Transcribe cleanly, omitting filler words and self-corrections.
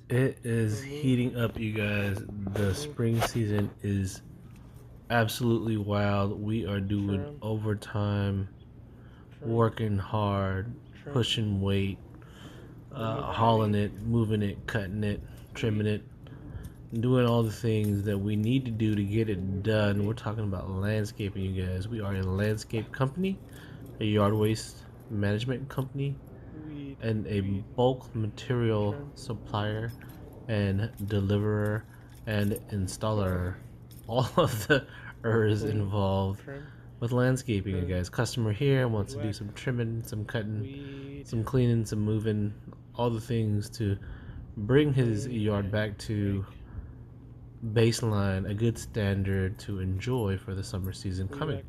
It is heating up, you guys. The spring season is absolutely wild. We are doing overtime, working hard, pushing weight, hauling it, moving it, cutting it, trimming it, doing all the things that we need to do to get it done. We're talking about landscaping, you guys. We are a landscape company, a yard waste management company, and a bulk material supplier and deliverer and installer. All of the ers involved with landscaping, you guys. Customer here wants to do some trimming, some cutting, some cleaning, some moving, all the things to bring his yard back to baseline, a good standard to enjoy for the summer season coming.